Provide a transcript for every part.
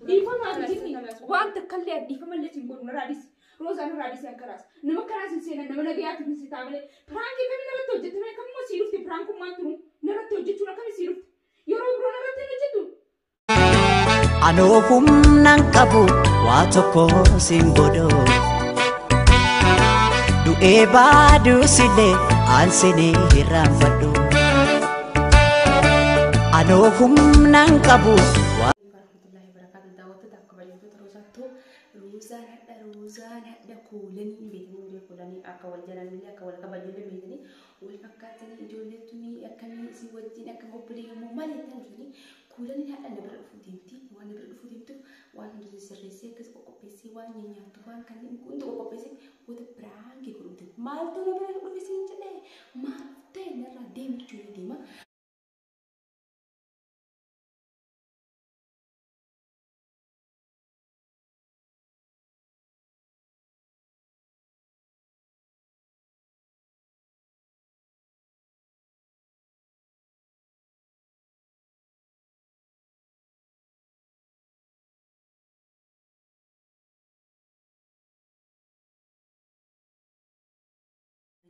ديفما بيجي وانت كلي ديفما اللي تقول نراديس روزان راديس انكراس نما كراس سينا نما نبيات من ستامله فرانكي كم نرتو جتما كم مو سيرفت فرانكو ما ترو نرتو جتونا كم سيرفت يرو برو نرتو نجتو Anoofum nan qabu waa tokko sin godho du'ee baaduu sillee aan sinii hirraanfadhu Anoofum nan qabu warahmatullahi wabarakatuh daawwattoota akka bareedduu taroosattuu ruuzaan hadda kuulanii beekanii ulee kuulanii akka wal jalanillee akka wal kabajullee beekanii wal fakkaatanii ijoolleettunii akkamii isii wajjin akka obbolee yommuu maal jettan jiranii kuulanii hadha na bira dhufuu deemti waan na bira dhufuu deemtuuf waan hundi sirreessee akkas qoqqopheessee waan nyaattu waan kanneen hundi qoqqopheessee wanta biraan kee godhuuti maaltu na bira dhufeessee hin jedhee maal ta'e narraa deemchuu deema.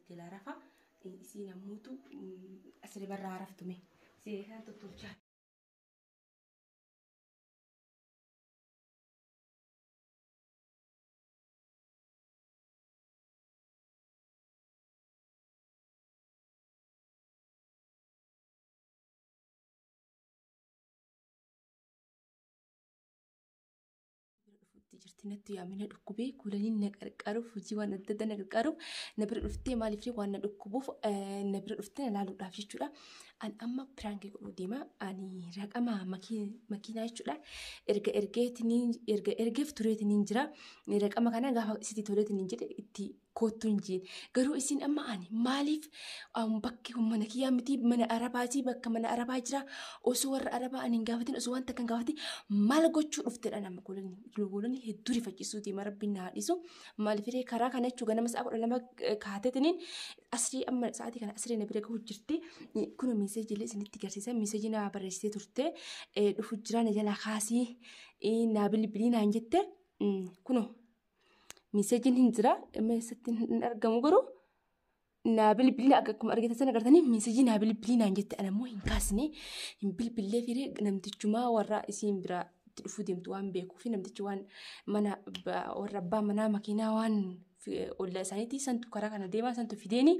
Jela rafa isi namutu asli barra araftume sehan tutulcha jirtinatti yaamina dhukkubee kuulanii na qarqaruuf hojii waan adda addaa na qarqaruuf na bira dhuftee maaliif waan na dhukkubuuf na bira dhuftee na laaluudhaaf jechuudha. An amma piraankii godhuu deema ani raqama makiinaa jechuudha. Ergeef tureetiniin jira raqama kana gaafa isitti toleetiniin jedhe itti koottuun jiin garuu isin amma ani maaliif bakki mana kiyyaa miti mana arabaati bakka mana arabaa jira osoo warra arabaa ani hin gaafatin osoo waan takkan gaafate maal gochuu dhuftedha nama kuulanii hedduu rifachiisuuti marabbiin na haadhisu maaliifiree karaa kana jechuu ganama sa'a 12 kaatetiniin asrii amma sa'aatii kana asrii na bira gahu jirti kun meeseejii illee isinitti garsiisa meeseejii na barreessitee turte dhufu jira na jala kaasii na bilbilii naan jette kunoo meeseejiin hin jira meesatti hin argamu garuu na bilbilii akkuma argitan sana gartanii meeseejii na bilbilii naan jette anammoo hin kaasne hin bilbilee firee namtichumaa warra isiin bira dhufuu deemtu waan beekuuf namtichi waan mana warra abbaa manaa makiinaa waan olla isaaniitii santu karaa kana deemaa santu fideeni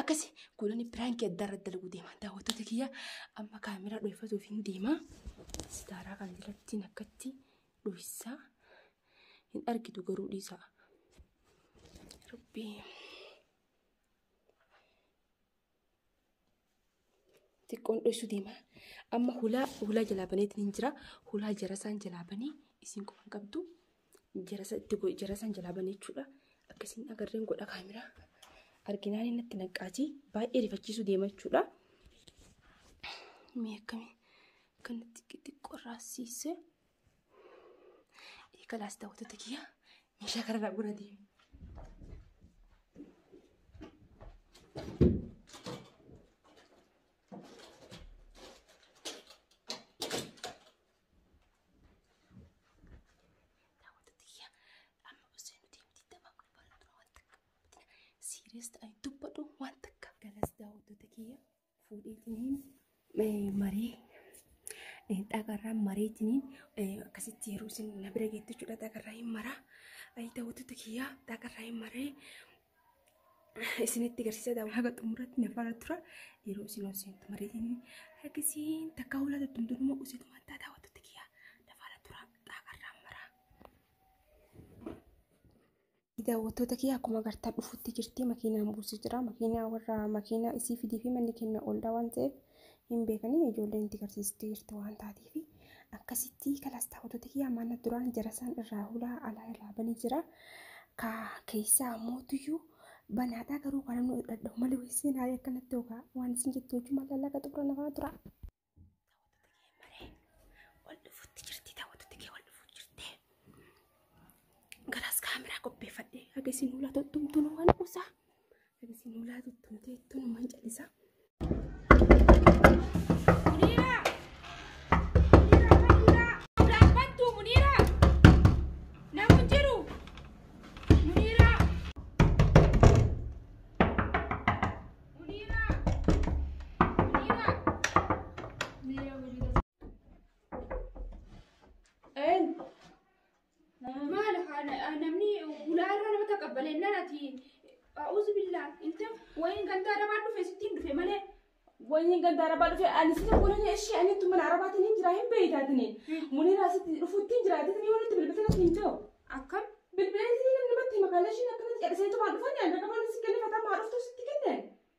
akkasi kuulanii piraankii adda irra dalaguu deema daawwattoota kiyya amma kaameraa dhoofatuuf hin deema sitaaraa kana jalatti akkatti dhoofisa hin argitu garuu dhiisa rabbii xiqqoon dhoofisuu deema amma hulaa jalaa baneetiin jira hulaa jarasaan jalaa banee isiin qofa qabdu jarasaan jalaa banee jechuudha akkasiin agarreen godha kaameraa arginaan innatti naqqaatii baay'ee rifachiisuu deema jechuudha mee akkamii kanatti xiqqoo raasiise eegalaas daawwattoota kiyya meeshaa kanarraa gura deeme. Ay dubbadhu waan takka galas daawwattoota kiyya fuudheetiniin maree dhaqarraan mareetiniin akkasitti yeroo isin na bira geettu jechuudha dhaqarraa hin maraa ay daawwattoota kiyya dhaqarraa hin maree isinitti garsiisa daawwatu haga xumuratti na faana tura yeroo isin hojjentu mareetiniin akkasiin takka hulaa dundunuma usitu mantaa daawwattoota kiyya na faana tura dhaqarraan maraa. Daawwattoota kiyya akkuma agartan dhufuutti jirti makiinaan buusii jira makiinaa warra makiinaa isii fidii fi manni kenna ooldaa waan ta'eef hin beekanii ijoolleen itti garsiistee jirti waan taateef akkasitti kalaas daawwattoota kiyya mana duraan jarasaan irraa hulaa alaa irraa banii jira ka keessaa mootiyyuu banaadhaa garuu kan namni dhadhaa'u malee weesseen haala akkanatti hoogaa waan isin jettu hojii maal lallaqa xumura nafaa tura. Wal dhufuutti jirti daawwattoota kiyya wal dhufuutti jirti. Galas kaameraa qopheeffadhee agasiin hulaa tuttumtuun waan usaa agasiin hulaa tuttumtee tun man calisa. Munira! Munira! Munira! Munira! balena nati auzu billah inta wayin gandara ba dufe sitin dufe male wayin gandara ba dufe ani sina bolani eshi ani tumman arabatin injira hin beeytatini munira sitti dufutti injira tatini woni tibilbitana tinto akkam bilbilati nimatti makalashi nakkan qadase to ba dufani anda kaman sikene fata maaruftu sitti kenne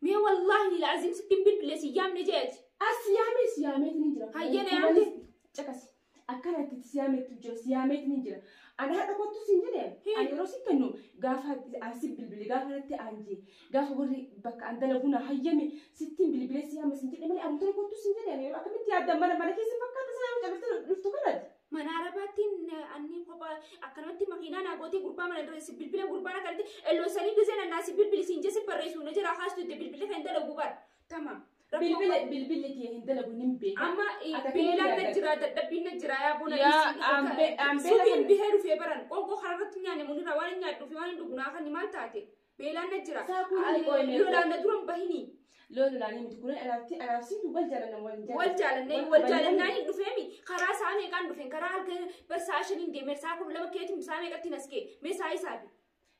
me wallahi lazim sitin bilbil siyam nejet siyamet ninjira hayyene amti chakasi akkanatti siyamet jira siyamet ninjira ana hada kottu sinjine ani rosi kennu gafa asib bilbil gafa natti anje gafa warri bakka andala guna hayyame sittin bilbil siyam sinjine mali amtara kottu sinjine ani akkamiti adda mana kesi fakkata sana jabta luftu kanat manarabatin anni kopa akkanatti makina na goti gurba mana dres bilbil gurba na kalti elo sali gizena nasi bilbil sinje se parresu ne jira hastu de bilbil kan dala gubar tamam bilbil ki hindala gunim be amma bila na jira daddabi na jira ya bona ya ambe subin biheru fe baran ko hararat nyane munira wani nyadu fi wani duguna kan ni maltate bila na jira lola na duram bahini lola la ni mitukuna alafsi du wal jalan nani du femi khara same kan du fen kara halke bersashin inde mersa ko lama ketim same kan tinaske me sai sabi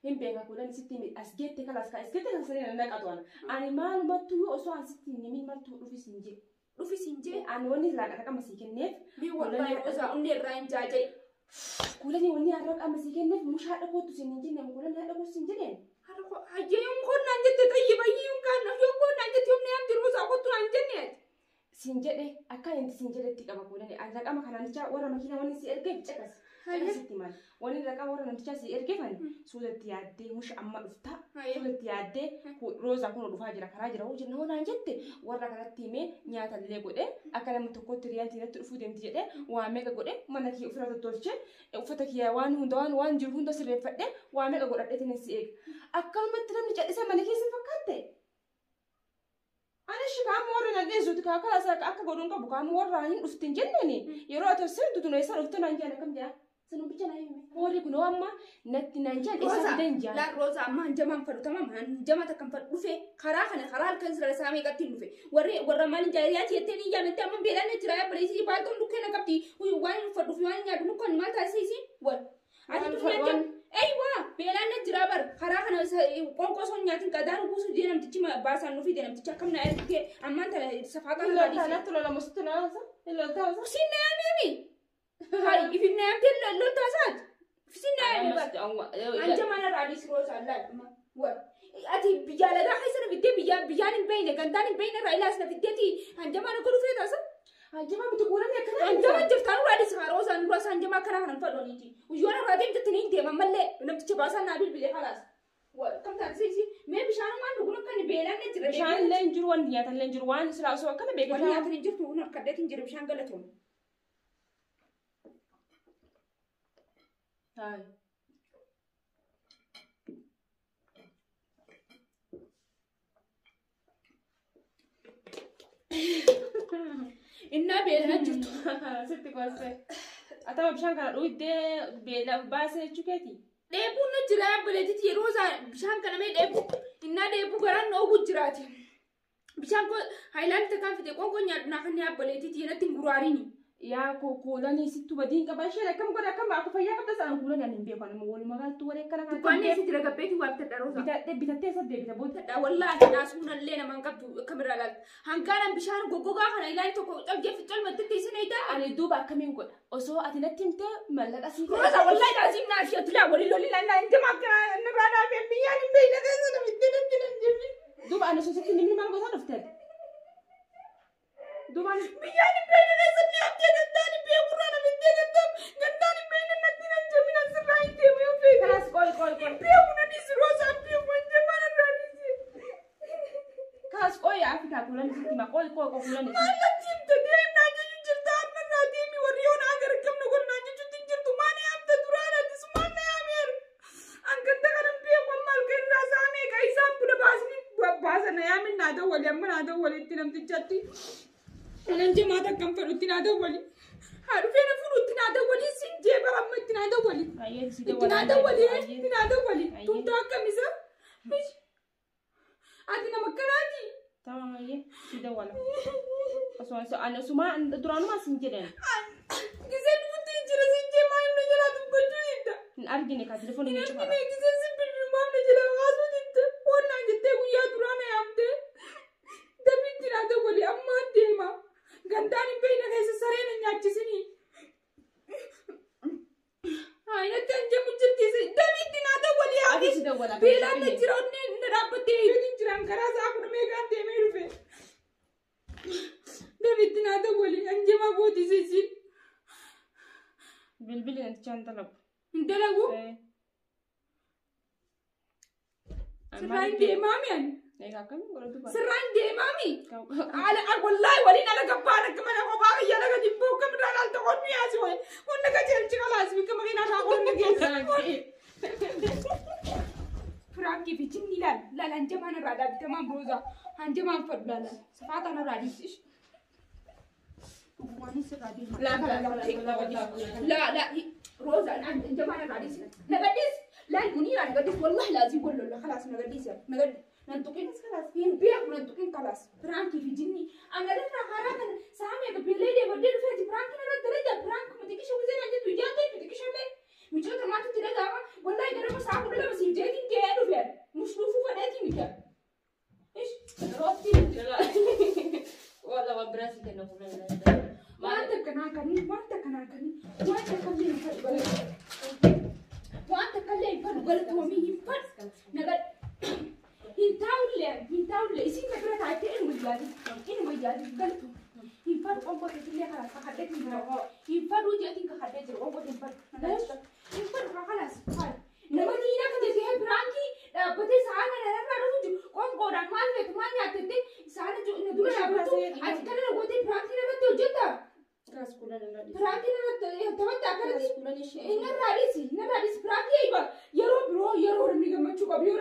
himbenga kulan sitti mi asgette kala ska asgette kan sare na katwana ani mal matu yo so asitti ni min matu dufi sinje ani woni la kata kama sikenne bi wallahi oza unne rain jaje kulani woni arra kama sikenne musha da ko tu sinje ne kulan da ko sinje ne har ko haje yum ko nan jette tayyiba yum kan yo ko nan jette yum ne am dirbu sa ko tu nan jenne sinje de akan inti sinje de tikaba kulani an kama kana cha wara makina woni si erge chakas Sitti wani da kawar nan ta sai erge fan su da tiyadde mush amma dufta su da tiyadde ko roza kuno dufa jira kara jira wujin na wannan jette warra kana time nyata le gode akala mutu ko triyanti na tufu dem jede wa mega gode mana ki ufra to tolche ufata ki ya wan hunda wan jir hunda sire fadde wa mega gode de tin si ek akal matram ni jade sa mana ki se fakatte ana shi ka morra na de zut ka kala sa aka godon ka buka morra hin duftin jenne ne yero to sir dutu no sa duftin an jana kam ja sanu bicha na yimi hori kuno amma natti nanjan isa danja la roza amma jaman fadu tamam jama ta kan fadu fe khara kan sira sami gatin dufe warra man jariyati yeteni yamete amma bela ne jira ya balisi ba ton duke na kapti wani fadu fi wani ya dun kon mata sisi wal ati tu ne aywa bela ne jira bar khara kan kon ko son nyatin kadar busu dinam tichima basan no fi dinam tichakam na erke amma ta safaka na disi la to la mustuna sa illa ta sinna memi hai ifin na am lo tasat sinna memi ba anja mana radis rosa Allah wa ati bijala da haisana bidde biyanin bayne gandanin bayne railas na biddeti anja mana ko rufe tasa anja ma bitu kuran ya kana anja ma jiftan radis rosa nura anja ma kana han fado niti uyona radin jitni inte mamalle nam tiche basa na bilbile khalas wa kam ta sisi me bishan man duguna kan bela ne jira bishan len jur wan ya tan len jur wan sila so kana be kana ya tan jir tu na kadetin jir bishan galatum hai inna bela jirtu sitti kwasse atama bishan kana do ide bela base chuketi debu na jira beleti roza bishan kana me debu inna debu garan no gujirati bishan ko highland ta kan fite ko nya na kan ya beleti na tingurarini ya ko lani sittu badin ka bashe da kam goda kam aku fayya ka san kulan ya nimbe kana mo woni magal to wore kana kan ko ne sitira ga beti wa ta roza bita te sa de bita bota da wallahi na sunan lena man kabtu kamera lal hankaran bishan gogoga kana ilai to ko tagge fital matte sine ida ani duba kamin goda oso atinatimte malaka si roza wallahi lazim na shi tula wali loli lana inte makka na rada be miyani be na kana bitte duba ana so sitti nimmi mal goda doftel duba miyani be na sani amje gandani be qurana bitte gandani be na natina jamina sirai te mo fe kalas kol be una dis roza be wonde mana radisi kalas koy afika kulan sitti ma kol kulan mala timte de na ju jirta na radi mi wariona agar kam no gonna ju tinjirtu mane amta durana dis manna amir an ganda karam be ko mal kan rasame kai sam pura basni basa na yamin na da wali amma na da wali tinam tijatti ananje mata kam faruti na da wali haru fena furuti na da wali sinje baramma tina da wali ayen si tina da wali tunta kamisa adina makanati tamam ayen si da wala aso ana suma duranu ma sinje den gizen futi jira sinje ma no jira tu bajulita argine ka telefon ni gizen simple ma wala. Beelaan na jira onni na dhaabbattee eegatiin jiran karaa isaa kun meeqaan deemee dhufe. Dabitti naa ta'u waliin anjamaa gooti siisiin. Bilbili nanti chan dalagu. Hin dalagu? Sirraan deemaami ani. Sirraan deemaami. Wallaahi waliin ala gabbaan akka mana kophaa biyya laga jibboo akka midhaan al tokkoon nu yaasi wayi. Hunda qajeelchi qalaas bika makiinaa isaa qonna geessa. Firaanki fi jinni laal hanjamaan irraa dhaabitamaan booza hanjamaan fadhu laala safaataan irraa dhiisish. لا روزا انت ما نقديس نقديس لا المنير نقديس والله لازم كله لا خلاص نقديس نقديس ننتقين خلاص ينبيع وننتقين خلاص فرانكي في جني انا لنا حرام سامي قبل ليلي بدل فيها فرانكي انا درجه فرانك ما تكيش وزين عندك وجاتي ما تكيش ليه مش ما تتلقى والله انا ما صاحب ولا بس يجيتي كانوا فين مش نوفو فناتي مكان ايش روتي والله وبراسي كانوا ما أنت كنا كني وأنت كلي فرقلت ومي يفرس نقد هنتاول إيش نقدر تعطي إنه ويجادي قلتهم يفرق أمك اللي خلاص خدت من هو يفرق وجاتي كخدت أمك يفرق خلاص لما تيجي كده زي برانكي بدي ساعة أنا رجع قوم قران ما في ما يعتدي ساعة جو ندور شابتو أتكلم لو بدي برانكي أنا بتوجده برانكي أنا تبغى تأكل إن الرئيس برانكي أيوة يرو رمي كم تشوف أبي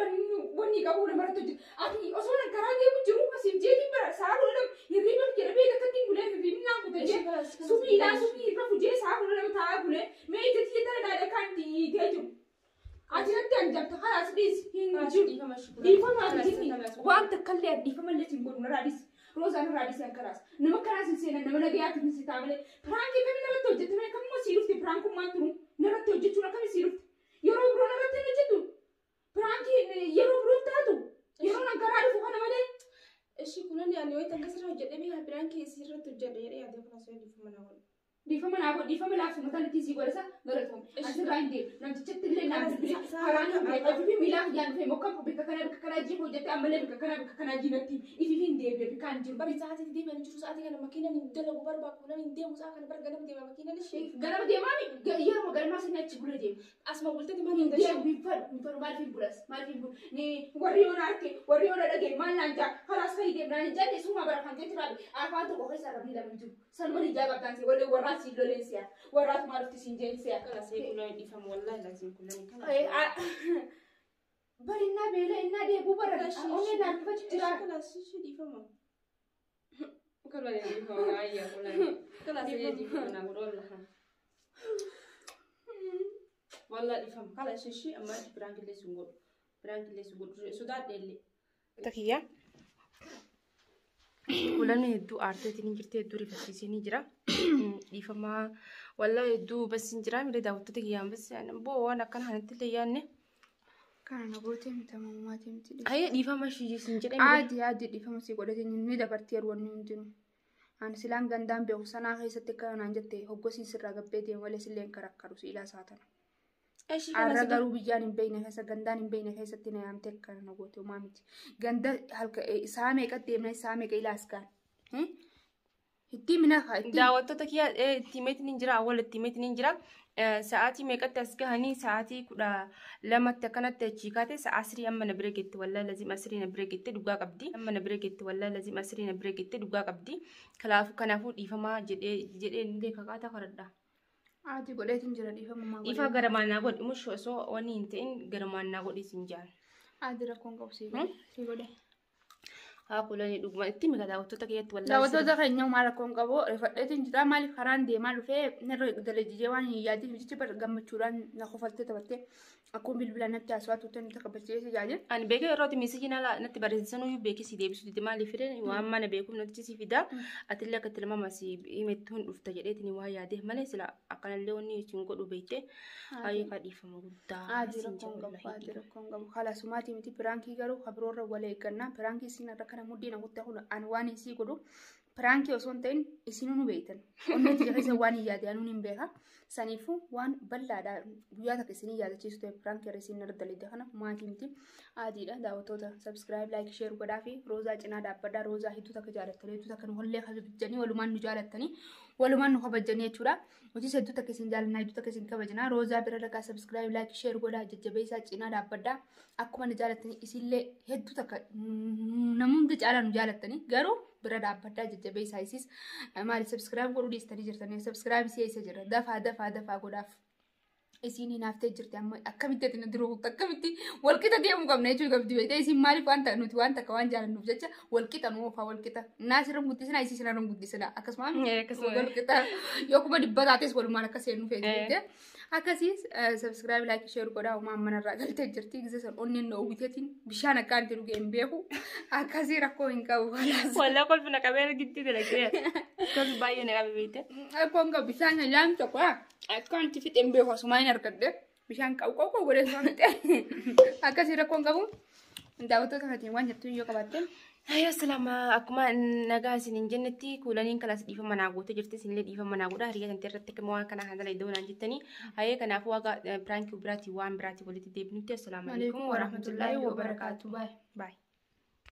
وني كابونا مرة توجد أكيد أصلا كراجي بجرو بس يجي برا ساعة ولا يريبل كده بيدا كتير بوله في بيمنا كده سوبي رفوجي ساعة ولا بتاع بوله ما يجي ترى ده كان تيجي أجلت أنجبت خلاص بس ديفا ما تجيني وأنت كلي ديفا ما اللي تقول نراديس روزا نراديس يا كراس نما كراس إنسان نما نبيات من ستامله فرانكي كم نرتوجت ما كم مسيرت فرانكو ما ترو نرتوجت شو كم مسيرت يرو برو نرتوجتو فرانكي يرو برو تادو يرو نكرار فوقنا ماله إيش يكونون يعني وين تنكسر وجد بيها فرانكي يصير تجد يري هذا خلاص ديفا ما نابو ديفا ما لافس مثلا تيجي ولا سا غلطهم أصل رايندي نمتشت اللي نابو هراني في ميلاد يعني في مكان بكنا جيب وجدت أمله بكنا جينتي إفين دي بكان جيب بس ساعات دي ما نشوف ساعات كنا ماكينة ندلع وبربع كنا نديم وساعة كنا برجع نديم ماكينة ليش قلنا بدي مامي يا ما قال ما سنة تقول ديم أسمع قلت دي ما نديم بيفر ما في بولس ني وريونا لقي ما نانجا خلاص خلي ديم نانجا دي سوما برا فانجت رابي أفاتو بقول ساربني لا منجو سلموني جاب كانسي ولا وراسي لولنسيا ورات ما عرفت سنجنسيا خلاص يقولون يفهم والله لازم كلنا برينا بيلا إننا دي بوبرة أوني نعرف تجرا خلاص شو يفهم كلنا يفهم أيه كلنا خلاص يفهم أنا أقول والله يفهم خلاص شيء أما برانك اللي سنقول سودات اللي تكيا كلنا يدو أرتدي نجرتي يدو رفتيسي نجرا يفهم والله يدو بس نجرا مري داوت تكيا بس يعني بو أنا كان هنتلي يعني كان نقولتي تمام ما تمتلي هاي يفهم شيء سنجرا عادي يفهم سي قولتي نيدا برتير ونيندنو أنا سلام غندام بيوسنا هاي ستكان نجتة هو قصي سر رقبتي ولا سلين كركروس إلى ساعتنا إيش أنا قالوا بيجان بينه هسه غندان بينه هسه تنا يوم تكان نقولتي وما متي غندا هالك سامي قديمنا سامي إلى أسكان هدي منها خايتي داوت تكيا تيمت نينجرا أول تيمت نينجرا ساعتي ميكت تسكهني ساعتي كذا لما تكنت تشيكات سأسري أما نبرجت ولا لازم أسري نبرجت دقا قبدي أما نبرجت ولا لازم أسري نبرجت دقا قبدي كلافو كنافو إفما جد ندي كاتا خردا عادي قولت نجرا إفما ما إفا غرمانا قد مش وسو ونينتين غرمانا قد إسنجان عادي ركون قوسي سيقولي هاقولني دوغما تيمي كذا وتتكيت ولا لا وتتكيت نيوم على كونغابو رفعت نجرا مالي خران دي مالو في نر دلجي واني يادي بيجي برغم تشوران نخفلت تبتي أكون بالبلان نبتي أسوات وتن تقبلتي سجاجة أنا بيجي روتي مسجنا لا نتي برزنو يبيكي سيدي بس دي مالي فرين وأما أنا بيكم نتي سيفيدا أتلا كتلما مسي يمتون افتجريتني وهي عاده ما نسلا أكن اللوني تنقل وبيته هاي قد يفهم قدا عادي ركونغابو خلاص سماتي متي برانكي قالوا خبرور ولا يكنا برانكي سينا ركنا مدينا وتهون أنواني سيقولوا Piraanki osoo hin ta'in isinuu nu beektan. Onneen jira isa waan hin yaade anuun hin beeka. Saniifuu waan bal'aadha guyyaa takka isinii yaadachiisu ta'e piraanki irra isin irra dalagde kana maatii miti adiidha daawwattoota subscribe like share godhaa fi roozaa cinaa dhaabbadhaa roozaa hedduu takka jaalattanii hedduu takka nu hollee kabajanii walumaan nu jaalattanii walumaan nu kabajanii jechuudha. Hojii hedduu takka isin jaalannaa hedduu takka isin kabajnaa roozaa bira dhagaa subscribe like share godhaa jajjabeessaa cinaa dhaabbadhaa akkuma nu jaalattanii isillee hedduu takka namoonni caalaa nu jaalattanii garuu bira dhaabbadhaa jajjabeessaa isis maali subscribe godhuu dhiistanii jirtanii subscribe si'eessa jira dafaa godhaaf. Isin hinaaftee jirti amma akkamitti ati natti rukutu akkamitti walqixa deemuu qabna jechuudha qabdi beektaa isin maaliif waan ta'e nuti waan takka waan jaalannuuf jecha walqixa nu oofaa walqixa naasirra guddisina isii sinarra guddisina akkasumaan walqixa yookuma dhibba taates walumaan akka seennu feetee akkasiis subscribe like share godhaa uumaan manarraa galtee jirti gisa san onneen na uwwiteetiin bishaan akka anti dhugee hin beeku akkasii rakkoo hin qabu Walaa kolfina qabee giddii dalagee kos baay'ee na qabe beekte. Akkoon qabu bishaan nyaan tokko akka anti fixeen beeku asumaa hin argadde bishaan qabu godhee soomte akkasii rakkoon qabu daawwattoota kanaatiin waan jettu yoo qabaatte. Ayo selama akkuma nagaa isin jennetti kuulaniin kanas dhiifama manaa goote jirti isinillee dhiifama manaa godha hiriyaa kan irratti akka waan kana handala iddoo naan jettanii hayee kanaafuu waaqa piraanki biraati waan biraati walitti deebinutti assalaamu alaykum wa rahmatullahi wa barakaatu. Bye.